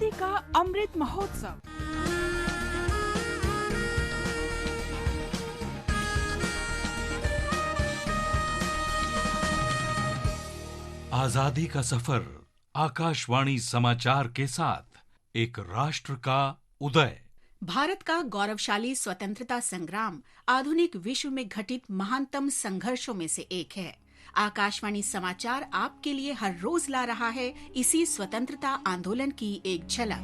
आजादी का अमृत महोत्सव। आजादी का सफर, आकाशवाणी समाचार के साथ एक राष्ट्र का उदय। भारत का गौरवशाली स्वतंत्रता संग्राम आधुनिक विश्व में घटित महानतम संघर्षों में से एक है। आकाशवाणी समाचार आपके लिए हर रोज ला रहा है इसी स्वतंत्रता आंदोलन की एक झलक।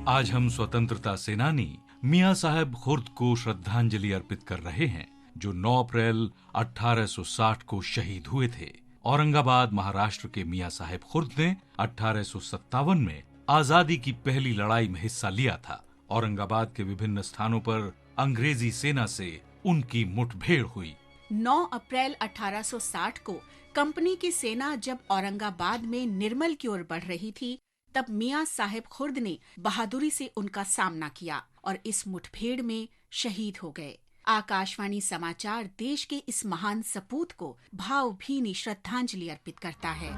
आज हम स्वतंत्रता सेनानी मियां साहेब खुर्द को श्रद्धांजलि अर्पित कर रहे हैं, जो 9 अप्रैल 1860 को शहीद हुए थे। औरंगाबाद, महाराष्ट्र के मियां साहेब खुर्द ने 1857 में आजादी की पहली लड़ाई में हिस्सा लिया था। औरंगाबाद के विभिन्न स्थानों पर अंग्रेजी सेना से उनकी मुठभेड़ हुई। 9 अप्रैल 1860 को कंपनी की सेना जब औरंगाबाद में निर्मल की ओर बढ़ रही थी, तब मियां साहेब खुर्द ने बहादुरी से उनका सामना किया और इस मुठभेड़ में शहीद हो गए। आकाशवाणी समाचार देश के इस महान सपूत को भावभीनी श्रद्धांजलि अर्पित करता है।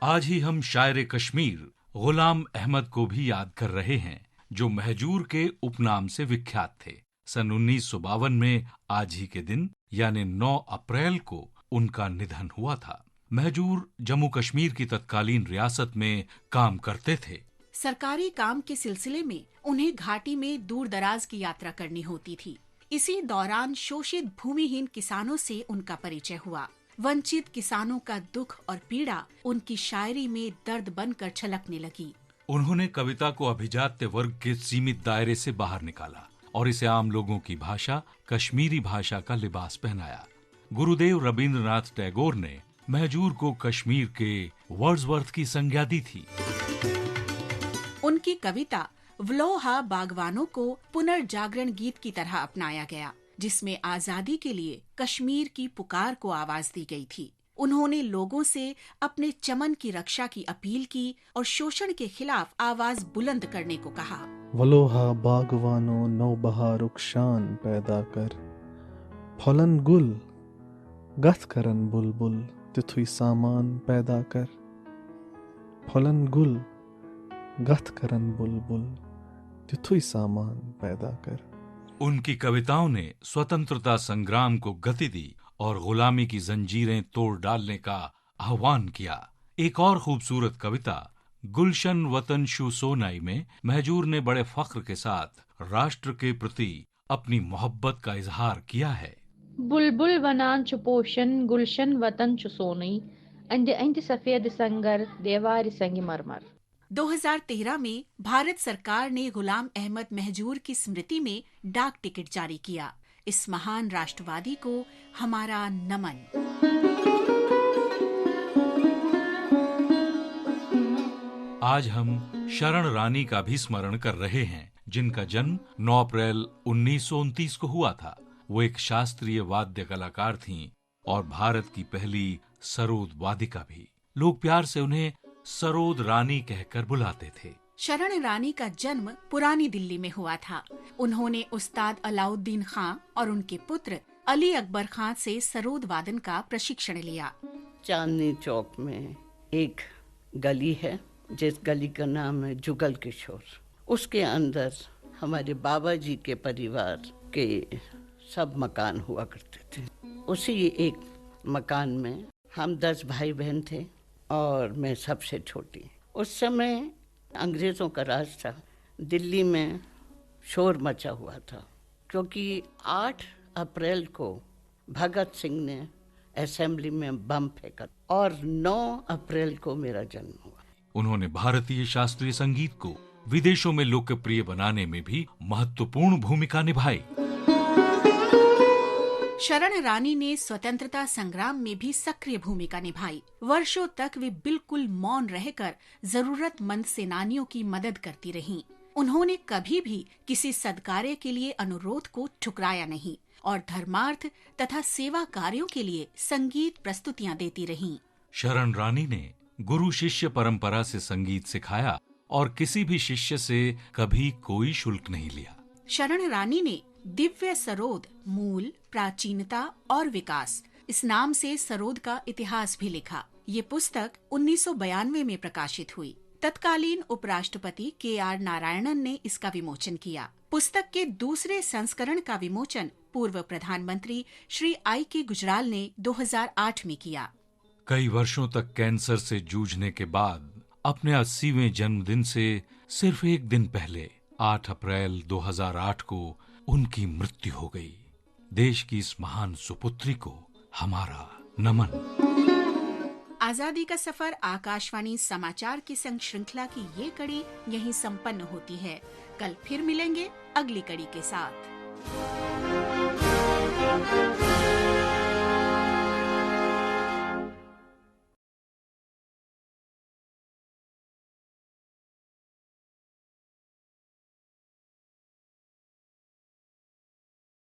आज ही हम शायर कश्मीर गुलाम अहमद को भी याद कर रहे हैं, जो महजूर के उपनाम से विख्यात थे। सन 1952 में आज ही के दिन यानी 9 अप्रैल को उनका निधन हुआ था। महजूर जम्मू कश्मीर की तत्कालीन रियासत में काम करते थे। सरकारी काम के सिलसिले में उन्हें घाटी में दूर दराज की यात्रा करनी होती थी। इसी दौरान शोषित भूमिहीन किसानों से उनका परिचय हुआ। वंचित किसानों का दुख और पीड़ा उनकी शायरी में दर्द बनकर छलकने लगी। उन्होंने कविता को अभिजात्य वर्ग के सीमित दायरे से बाहर निकाला और इसे आम लोगों की भाषा, कश्मीरी भाषा का लिबास पहनाया। गुरुदेव रविंद्रनाथ टैगोर ने महजूर को कश्मीर के वर्ड्सवर्थ की संज्ञा दी थी। उनकी कविता व्लोहा बागवानों को पुनर्जागरण गीत की तरह अपनाया गया, जिसमें आजादी के लिए कश्मीर की पुकार को आवाज दी गई थी। उन्होंने लोगों से अपने चमन की रक्षा की अपील की और शोषण के खिलाफ आवाज बुलंद करने को कहा। व्लोहा बागवानों नौबहार रुखशान पैदा कर, फलन गुल गथ करन बुलबुल तिथुई सामान पैदा कर, फलन गुल गथ करन बुलबुल तिथुई सामान पैदा कर। उनकी कविताओं ने स्वतंत्रता संग्राम को गति दी और गुलामी की जंजीरें तोड़ डालने का आह्वान किया। एक और खूबसूरत कविता गुलशन वतन शु सोनाई में महजूर ने बड़े फख्र के साथ राष्ट्र के प्रति अपनी मोहब्बत का इजहार किया है। बुलबुल वनान चुपोशन गुलशन वतन चुसोनई अंज अंज सफेद संगर देवार संग मरमर। 2013 में भारत सरकार ने गुलाम अहमद महजूर की स्मृति में डाक टिकट जारी किया। इस महान राष्ट्रवादी को हमारा नमन। आज हम शरण रानी का भी स्मरण कर रहे हैं, जिनका जन्म 9 अप्रैल 1929 को हुआ था। वो एक शास्त्रीय वाद्य कलाकार थीं और भारत की पहली सरोद वादिका भी। लोग प्यार से उन्हें सरोद रानी कहकर बुलाते थे। शरण रानी का जन्म पुरानी दिल्ली में हुआ था। उन्होंने उस्ताद अलाउद्दीन खां और उनके पुत्र अली अकबर खां से सरोद वादन का प्रशिक्षण लिया। चांदनी चौक में एक गली है, जिस गली का नाम है जुगल किशोर। उसके अंदर हमारे बाबा जी के परिवार के सब मकान हुआ करते थे। उसी एक मकान में हम 10 भाई बहन थे और मैं सबसे छोटी। उस समय अंग्रेज़ों का राज था। दिल्ली में शोर मचा हुआ था, क्योंकि 8 अप्रैल को भगत सिंह ने असेंबली में बम फेंका और 9 अप्रैल को मेरा जन्म हुआ। उन्होंने भारतीय शास्त्रीय संगीत को विदेशों में लोकप्रिय बनाने में भी महत्वपूर्ण भूमिका निभाई। शरण रानी ने स्वतंत्रता संग्राम में भी सक्रिय भूमिका निभाई। वर्षों तक वे बिल्कुल मौन रहकर जरूरतमंद सेनानियों की मदद करती रहीं। उन्होंने कभी भी किसी सद्कार्य के लिए अनुरोध को ठुकराया नहीं और धर्मार्थ तथा सेवा कार्यों के लिए संगीत प्रस्तुतियां देती रहीं। शरण रानी ने गुरु शिष्य परंपरा से संगीत सिखाया और किसी भी शिष्य से कभी कोई शुल्क नहीं लिया। शरण रानी ने दिव्य सरोद, मूल, प्राचीनता और विकास, इस नाम से सरोद का इतिहास भी लिखा। ये पुस्तक 1992 में प्रकाशित हुई। तत्कालीन उपराष्ट्रपति KR नारायणन ने इसका विमोचन किया। पुस्तक के दूसरे संस्करण का विमोचन पूर्व प्रधानमंत्री श्री I.K. गुजराल ने 2008 में किया। कई वर्षों तक कैंसर से जूझने के बाद अपने 80वें जन्मदिन से सिर्फ एक दिन पहले 8 अप्रैल 2008 को उनकी मृत्यु हो गई। देश की इस महान सुपुत्री को हमारा नमन। आजादी का सफर आकाशवाणी समाचार की संग श्रृंखला की ये कड़ी यहीं संपन्न होती है। कल फिर मिलेंगे अगली कड़ी के साथ।